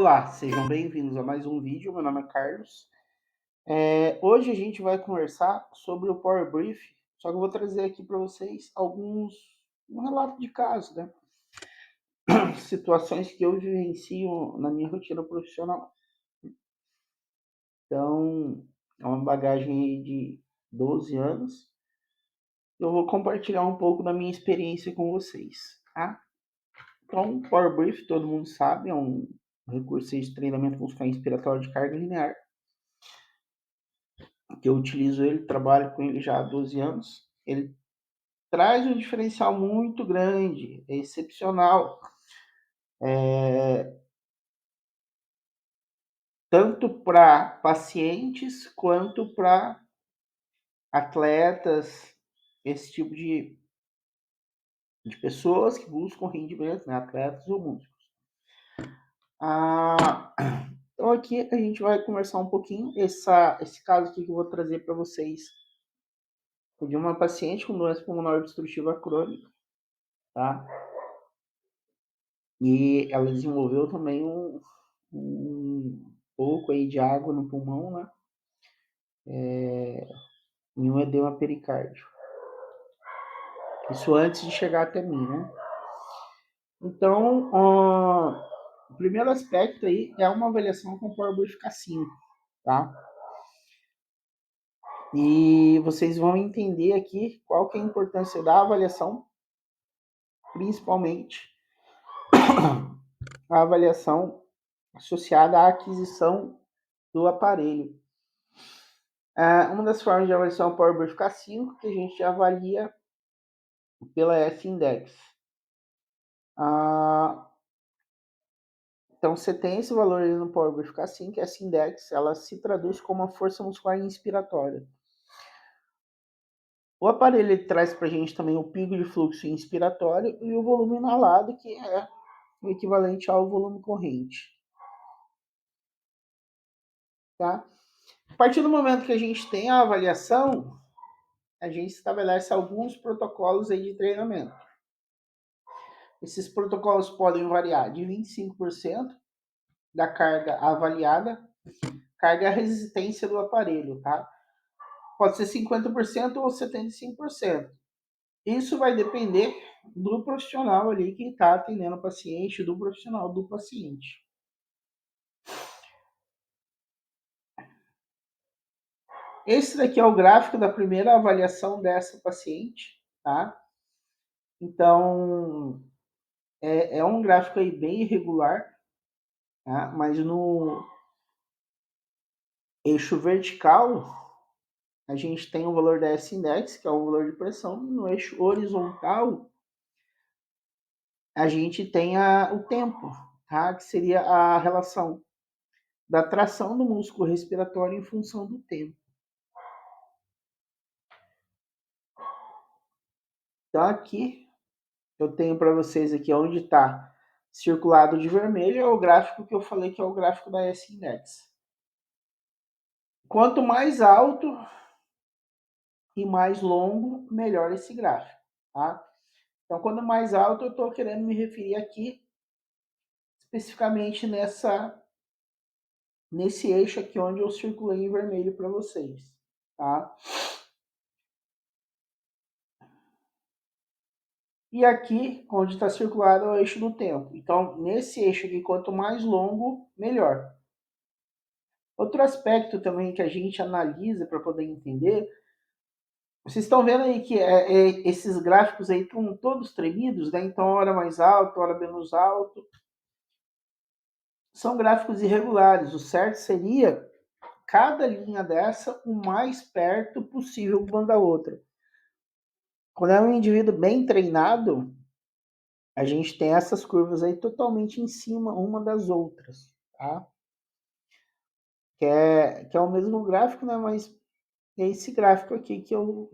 Olá, sejam bem-vindos a mais um vídeo. Meu nome é Carlos. Hoje a gente vai conversar sobre o Power Brief, só que eu vou trazer aqui para vocês um relato de caso, né? Situações que eu vivencio na minha rotina profissional. Então, é uma bagagem aí de 12 anos. Eu vou compartilhar um pouco da minha experiência com vocês, tá? Então, Power Brief, todo mundo sabe, é um recurso de treinamento muscular inspiratório de carga linear que eu utilizo ele, trabalho com ele já há 12 anos. Ele traz um diferencial muito grande, é excepcional, tanto para pacientes quanto para atletas, esse tipo de pessoas que buscam rendimento, né? Atletas ou músicos. Ah, então aqui a gente vai conversar um pouquinho, esse caso aqui que eu vou trazer para vocês, de uma paciente com doença pulmonar obstrutiva crônica, tá? E ela desenvolveu também um pouco aí de água no pulmão, né? E um edema pericárdio. Isso antes de chegar até mim, né? Então, o primeiro aspecto aí é uma avaliação com Power Brief K5, tá? E vocês vão entender aqui qual que é a importância da avaliação, principalmente a avaliação associada à aquisição do aparelho. Uma das formas de avaliação Power Brief K5 que a gente avalia pela S-Index. Então, você tem esse valor ali no Power Brief K5, que S-Index, ela se traduz como a força muscular inspiratória. O aparelho ele traz para a gente também o pico de fluxo inspiratório e o volume inalado, que é o equivalente ao volume corrente. Tá? A partir do momento que a gente tem a avaliação, a gente estabelece alguns protocolos aí de treinamento. Esses protocolos podem variar de 25% da carga avaliada, carga resistência do aparelho, tá? Pode ser 50% ou 75%. Isso vai depender do profissional ali que está atendendo o paciente, do profissional do paciente. Esse daqui é o gráfico da primeira avaliação dessa paciente, tá? Então, é um gráfico aí bem irregular, tá? Mas no eixo vertical, a gente tem o valor da S-Index, que é o valor de pressão, e no eixo horizontal, a gente tem o tempo, tá? Que seria a relação da tração do músculo respiratório em função do tempo. Então, aqui, eu tenho para vocês aqui onde está circulado de vermelho, é o gráfico que eu falei que é o gráfico da S-Index. Quanto mais alto e mais longo, melhor esse gráfico, tá? Então, quando mais alto, eu estou querendo me referir aqui especificamente nesse eixo aqui onde eu circulei em vermelho para vocês, tá? E aqui, onde está circulado, é o eixo do tempo. Então, nesse eixo aqui, quanto mais longo, melhor. Outro aspecto também que a gente analisa para poder entender, vocês estão vendo aí que esses gráficos aí estão todos tremidos, né? Então, hora mais alto, hora menos alto. São gráficos irregulares. O certo seria cada linha dessa o mais perto possível uma da outra. Quando é um indivíduo bem treinado, a gente tem essas curvas aí totalmente em cima uma das outras, tá? Que é o mesmo gráfico, né? Mas é esse gráfico aqui que eu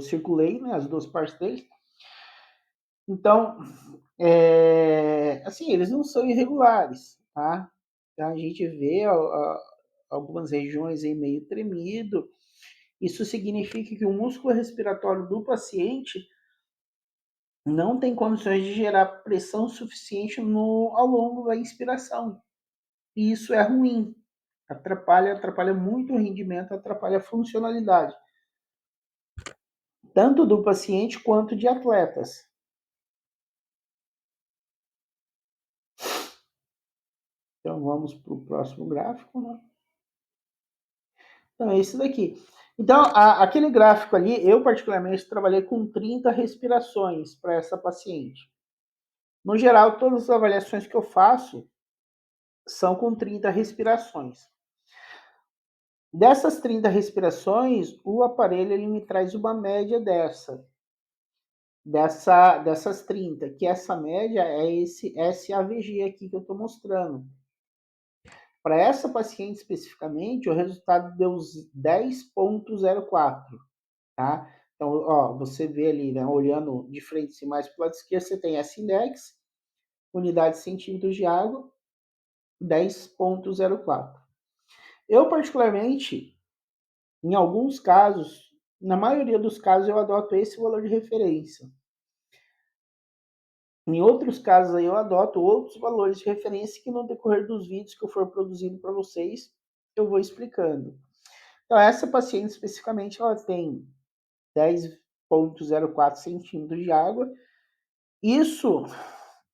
circulei, né? As duas partes dele. Então, assim, eles não são irregulares, tá? Então, a gente vê algumas regiões aí meio tremido. Isso significa que o músculo respiratório do paciente não tem condições de gerar pressão suficiente ao longo da inspiração. E isso é ruim. Atrapalha muito o rendimento, atrapalha a funcionalidade, tanto do paciente quanto de atletas. Então vamos para o próximo gráfico, né? Então é isso daqui. Então, aquele gráfico ali, eu particularmente trabalhei com 30 respirações para essa paciente. No geral, todas as avaliações que eu faço são com 30 respirações. Dessas 30 respirações, o aparelho ele me traz uma média dessas 30, que essa média é esse SAVG aqui que eu estou mostrando. Para essa paciente especificamente, o resultado deu 10,04, tá? Então, ó, você vê ali, né, olhando de frente assim, mais para o lado esquerdo, você tem S-index, unidade de centímetros de água, 10,04. Eu, particularmente, em alguns casos, na maioria dos casos, eu adoto esse valor de referência. Em outros casos, aí, eu adoto outros valores de referência que no decorrer dos vídeos que eu for produzindo para vocês, eu vou explicando. Então, essa paciente especificamente, ela tem 10,04 centímetros de água. Isso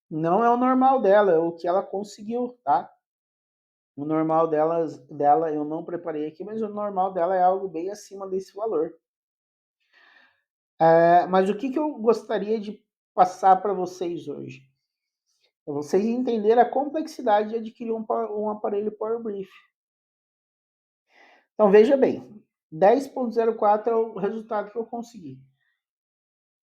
não é o normal dela, é o que ela conseguiu, tá? O normal dela eu não preparei aqui, mas o normal dela é algo bem acima desse valor. Mas o que eu gostaria de passar para vocês hoje? É vocês entenderem a complexidade de adquirir um aparelho PowerBrief. Então, veja bem, 10,04 é o resultado que eu consegui.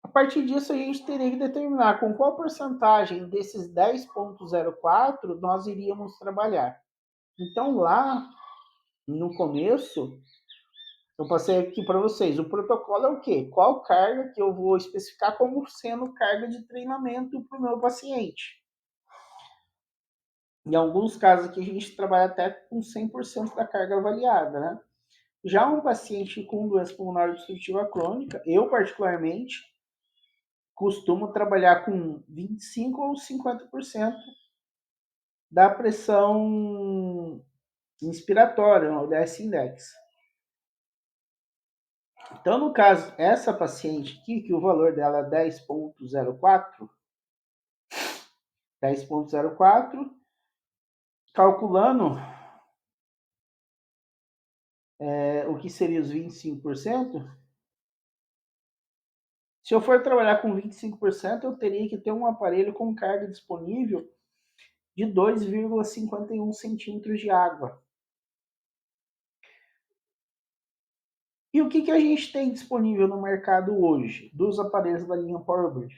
A partir disso, a gente teria que determinar com qual porcentagem desses 10,04 nós iríamos trabalhar. Então, lá no começo, eu passei aqui para vocês. O protocolo é o quê? Qual carga que eu vou especificar como sendo carga de treinamento para o meu paciente. Em alguns casos aqui, a gente trabalha até com 100% da carga avaliada, né? Já um paciente com doença pulmonar obstrutiva crônica, eu particularmente costumo trabalhar com 25 ou 50% da pressão inspiratória, o DS-index. Então, no caso, essa paciente aqui, que o valor dela é 10,04, calculando o que seria os 25%, se eu for trabalhar com 25%, eu teria que ter um aparelho com carga disponível de 2,51 centímetros de água. E o que a gente tem disponível no mercado hoje dos aparelhos da linha PowerBrief?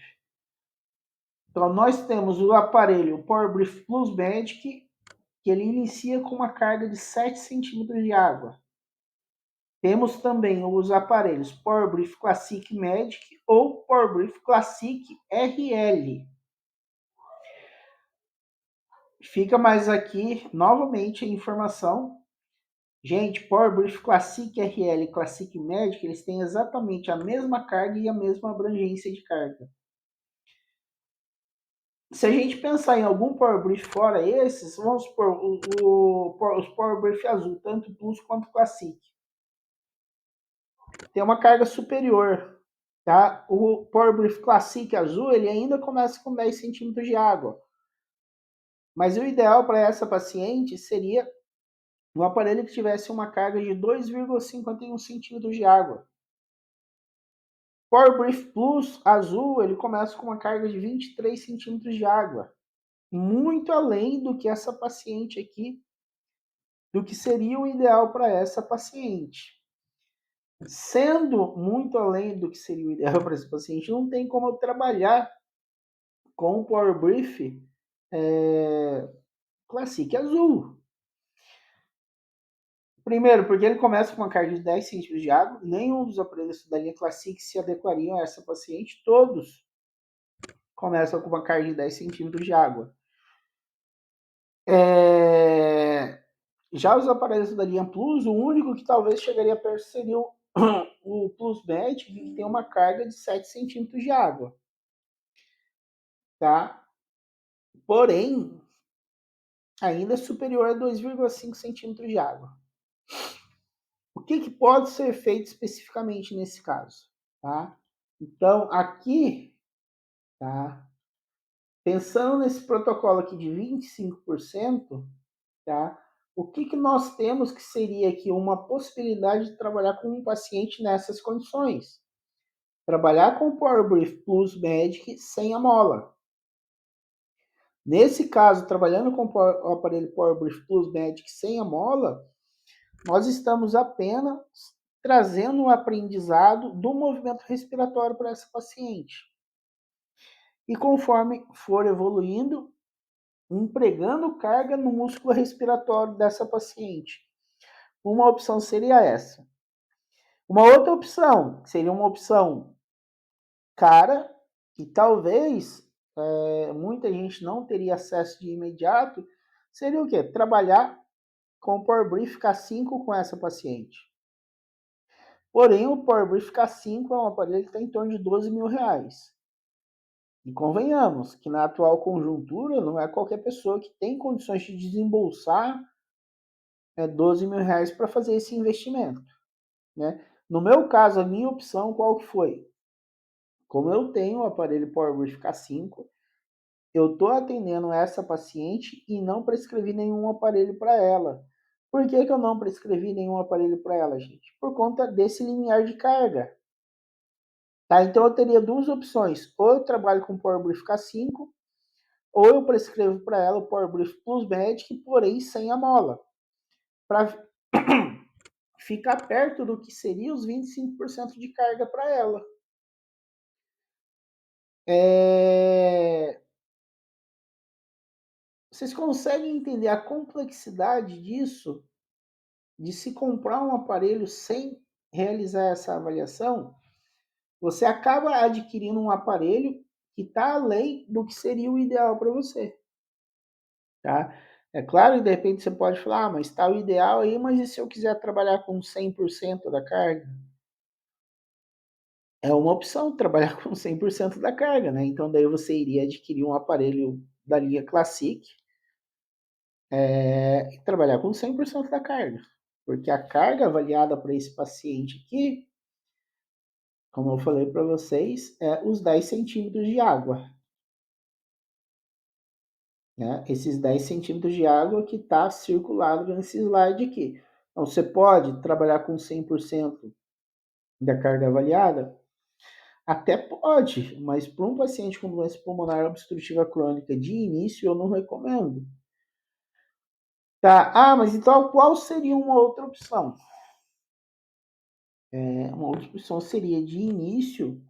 Então, nós temos o aparelho PowerBrief Plus Magic, que ele inicia com uma carga de 7 centímetros de água. Temos também os aparelhos PowerBrief Classic Magic ou PowerBrief Classic RL. Fica mais aqui, novamente, a informação. Gente, PowerBrief Classic RL e Classic Magic, eles têm exatamente a mesma carga e a mesma abrangência de carga. Se a gente pensar em algum PowerBrief fora esses, vamos supor, os PowerBrief azul, tanto Plus quanto Classic, tem uma carga superior. Tá? O PowerBrief Classic azul, ele ainda começa com 10 centímetros de água. Mas o ideal para essa paciente seria um aparelho que tivesse uma carga de 2,51 centímetros de água. PowerBrief Plus azul, ele começa com uma carga de 23 centímetros de água. Muito além do que essa paciente aqui, do que seria o ideal para essa paciente. Sendo muito além do que seria o ideal para esse paciente, não tem como eu trabalhar com o PowerBrief Classic azul. Primeiro, porque ele começa com uma carga de 10 centímetros de água, nenhum dos aparelhos da linha Classic se adequariam a essa paciente, todos começam com uma carga de 10 centímetros de água. Já os aparelhos da linha Plus, o único que talvez chegaria perto seria o Plus Magic, que tem uma carga de 7 centímetros de água. tá? Porém, ainda é superior a 2,5 centímetros de água. O que pode ser feito especificamente nesse caso? Tá? Então, aqui, tá? Pensando nesse protocolo aqui de 25%, tá? O que nós temos que seria aqui uma possibilidade de trabalhar com um paciente nessas condições? Trabalhar com o PowerBrief Plus Magic sem a mola. Nesse caso, trabalhando com o aparelho PowerBrief Plus Magic sem a mola, nós estamos apenas trazendo um aprendizado do movimento respiratório para essa paciente. E conforme for evoluindo, empregando carga no músculo respiratório dessa paciente. Uma opção seria essa. Uma outra opção, seria uma opção cara, que talvez muita gente não teria acesso de imediato, seria o quê? Trabalhar com o PowerBrief K5 com essa paciente. Porém, o PowerBrief K5 é um aparelho que está em torno de R$12.000. E convenhamos que na atual conjuntura não é qualquer pessoa que tem condições de desembolsar R$12.000 para fazer esse investimento. Né? No meu caso, a minha opção qual que foi? Como eu tenho o aparelho PowerBrief K5, eu estou atendendo essa paciente e não prescrevi nenhum aparelho para ela. Por que eu não prescrevi nenhum aparelho para ela, gente? Por conta desse limiar de carga. Tá? Então eu teria duas opções. Ou eu trabalho com o PowerBrief K5, ou eu prescrevo para ela o PowerBrief Plus Magic, porém sem a mola. Para ficar perto do que seria os 25% de carga para ela. Vocês conseguem entender a complexidade disso? De se comprar um aparelho sem realizar essa avaliação? Você acaba adquirindo um aparelho que está além do que seria o ideal para você. Tá? É claro que de repente você pode falar, mas está o ideal aí, mas e se eu quiser trabalhar com 100% da carga? É uma opção trabalhar com 100% da carga, né? Então daí você iria adquirir um aparelho da linha Classic e trabalhar com 100% da carga. Porque a carga avaliada para esse paciente aqui, como eu falei para vocês, é os 10 centímetros de água. Né? Esses 10 centímetros de água que está circulado nesse slide aqui. Então, você pode trabalhar com 100% da carga avaliada? Até pode, mas para um paciente com doença pulmonar obstrutiva crônica de início, eu não recomendo. Tá? Ah, mas então qual seria uma outra opção? Uma outra opção seria de início,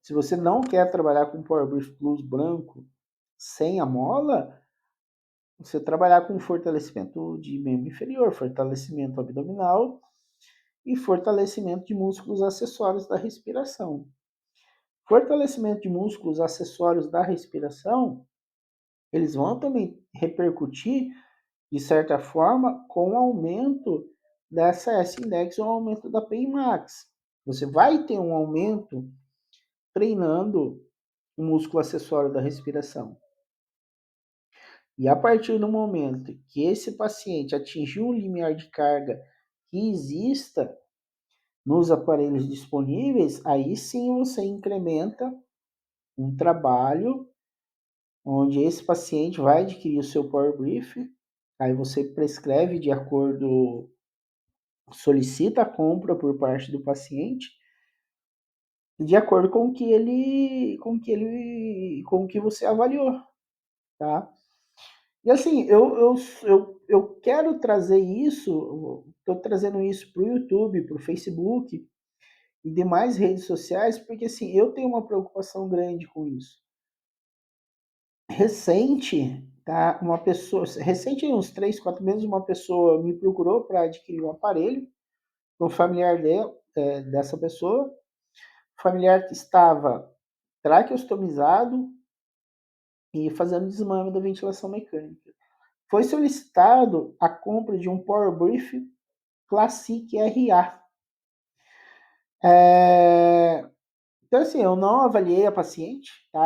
se você não quer trabalhar com PowerBrief Plus branco sem a mola, você trabalhar com fortalecimento de membro inferior, fortalecimento abdominal e fortalecimento de músculos acessórios da respiração. Fortalecimento de músculos acessórios da respiração, eles vão também repercutir, de certa forma, com o aumento dessa S-index ou aumento da PI max. Você vai ter um aumento treinando o músculo acessório da respiração. E a partir do momento que esse paciente atingiu um limiar de carga que exista nos aparelhos disponíveis, aí sim você incrementa um trabalho onde esse paciente vai adquirir o seu PowerBrief, aí você prescreve de acordo, solicita a compra por parte do paciente, de acordo com o que você avaliou, tá? E assim, eu quero trazer isso, estou trazendo isso para o YouTube, para o Facebook e demais redes sociais, porque assim, eu tenho uma preocupação grande com isso. Recente, tá? Recente, uns 3, 4 meses, uma pessoa me procurou para adquirir um aparelho, um familiar dessa pessoa, familiar que estava traqueostomizado e fazendo desmame da ventilação mecânica. Foi solicitado a compra de um PowerBrief Classic RA. Então, assim, eu não avaliei a paciente, tá?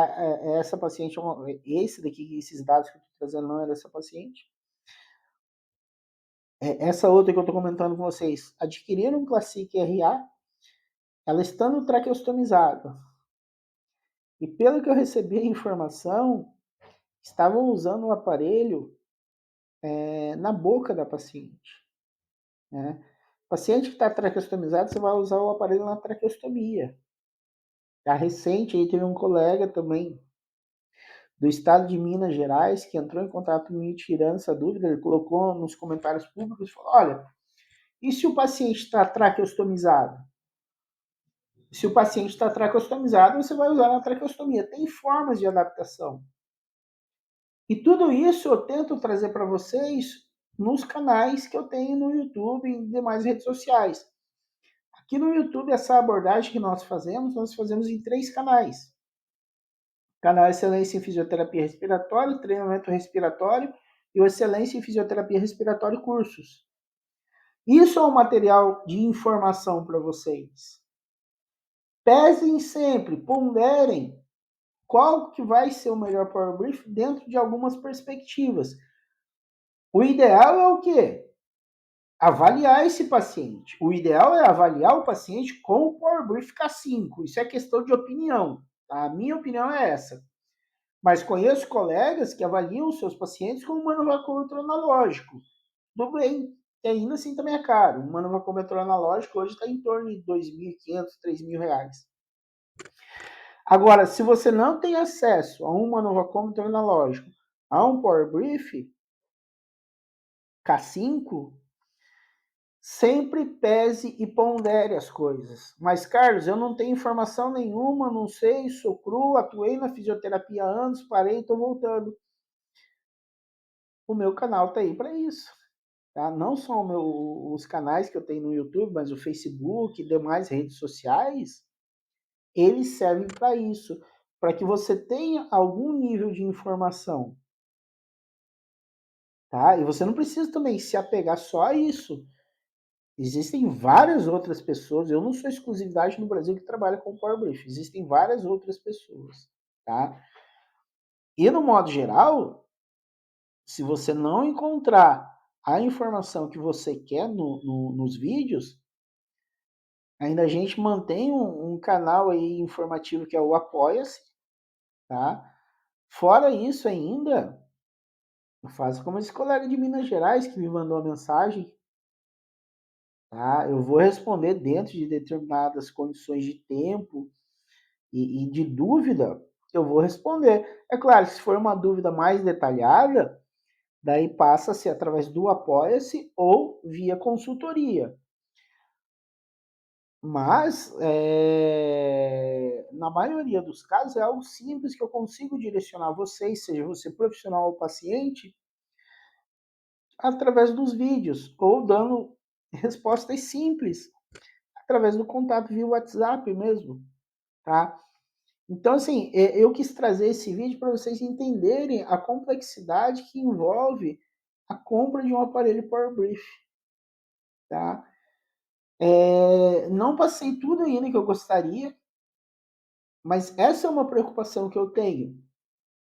Essa paciente, esse daqui, esses dados que eu estou trazendo não é dessa paciente. Essa outra que eu estou comentando com vocês, adquiriram um Classic RA, ela estando traqueostomizada. E pelo que eu recebi a informação, estavam usando o aparelho na boca da paciente. Né? Paciente que está traqueostomizado, você vai usar o aparelho na traqueostomia. Tá recente, aí teve um colega também do estado de Minas Gerais que entrou em contato comigo tirando essa dúvida, ele colocou nos comentários públicos e falou, olha, e se o paciente está traqueostomizado? Se o paciente está traqueostomizado, você vai usar na traqueostomia. Tem formas de adaptação. E tudo isso eu tento trazer para vocês nos canais que eu tenho no YouTube e demais redes sociais. Aqui no YouTube, essa abordagem que nós fazemos em 3 canais. Canal Excelência em Fisioterapia Respiratória, Treinamento Respiratório e o Excelência em Fisioterapia Respiratória Cursos. Isso é um material de informação para vocês. Pesem sempre, ponderem qual que vai ser o melhor Power Brief dentro de algumas perspectivas. O ideal é o quê? Avaliar esse paciente. O ideal é avaliar o paciente com o Power Brief K5. Isso é questão de opinião. Tá? A minha opinião é essa. Mas conheço colegas que avaliam os seus pacientes com um manovacômetro analógico. Tudo bem, que ainda assim também é caro. Um manovacômetro analógico hoje está em torno de R$ 2.500, R$ 3.000. Agora, se você não tem acesso a um manovacômetro analógico, a um Power Brief K5, sempre pese e pondere as coisas. Mas, Carlos, eu não tenho informação nenhuma, não sei, sou cru, atuei na fisioterapia há anos, parei e estou voltando. O meu canal está aí para isso. Tá? Não só os canais que eu tenho no YouTube, mas o Facebook e demais redes sociais, eles servem para isso, para que você tenha algum nível de informação. Tá? E você não precisa também se apegar só a isso. Existem várias outras pessoas, eu não sou exclusividade no Brasil que trabalha com Power Brief, existem várias outras pessoas. Tá? E no modo geral, se você não encontrar a informação que você quer nos vídeos, ainda a gente mantém um canal aí informativo que é o Apoia-se, tá? Fora isso ainda, eu faço como esse colega de Minas Gerais que me mandou a mensagem, tá? Eu vou responder dentro de determinadas condições de tempo e de dúvida, eu vou responder. É claro, se for uma dúvida mais detalhada, daí passa-se através do Apoia-se ou via consultoria. Mas, na maioria dos casos, é algo simples que eu consigo direcionar vocês, seja você profissional ou paciente, através dos vídeos, ou dando respostas simples, através do contato via WhatsApp mesmo, tá? Então, assim, eu quis trazer esse vídeo para vocês entenderem a complexidade que envolve a compra de um aparelho Power Brief, tá? Não passei tudo ainda que eu gostaria, mas essa é uma preocupação que eu tenho,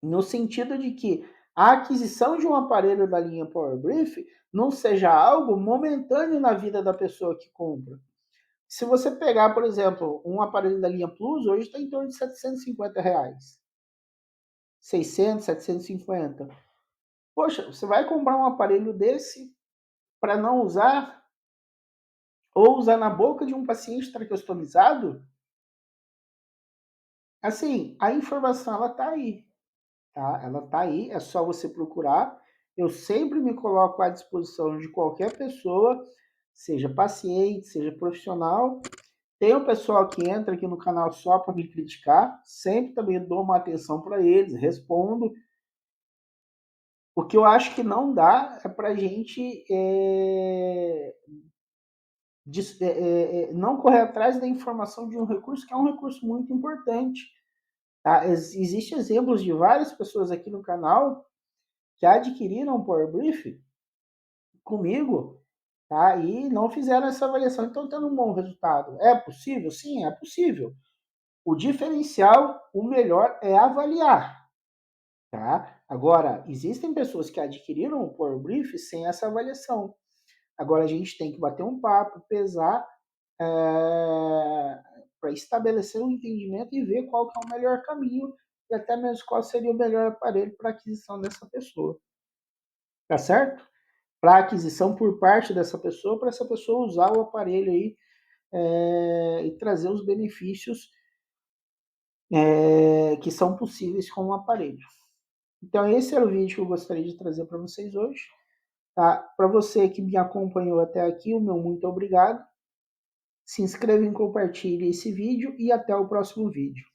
no sentido de que a aquisição de um aparelho da linha Power Brief não seja algo momentâneo na vida da pessoa que compra. Se você pegar, por exemplo, um aparelho da linha Plus, hoje está em torno de R$ 750. 600, 750. Poxa, você vai comprar um aparelho desse para não usar ou usar na boca de um paciente traqueostomizado? Assim, a informação ela tá aí, tá? Ela tá aí, é só você procurar. Eu sempre me coloco à disposição de qualquer pessoa, seja paciente, seja profissional. Tem um pessoal que entra aqui no canal só para me criticar, sempre também dou uma atenção para eles, respondo. O que eu acho que não dá é para a gente não correr atrás da informação de um recurso que é um recurso muito importante. Tá? Existem exemplos de várias pessoas aqui no canal que adquiriram um Power Brief comigo, tá? E não fizeram essa avaliação, então tendo um bom resultado. É possível? Sim, é possível. O diferencial, o melhor é avaliar, tá? Agora, existem pessoas que adquiriram o Power Brief sem essa avaliação. Agora a gente tem que bater um papo, pesar, para estabelecer um entendimento e ver qual que é o melhor caminho e até mesmo qual seria o melhor aparelho para aquisição dessa pessoa. Tá certo? Para aquisição por parte dessa pessoa, para essa pessoa usar o aparelho aí e trazer os benefícios que são possíveis com o aparelho. Então, esse era o vídeo que eu gostaria de trazer para vocês hoje. Tá? Para você que me acompanhou até aqui, o meu muito obrigado. Se inscreva e compartilhe esse vídeo e até o próximo vídeo.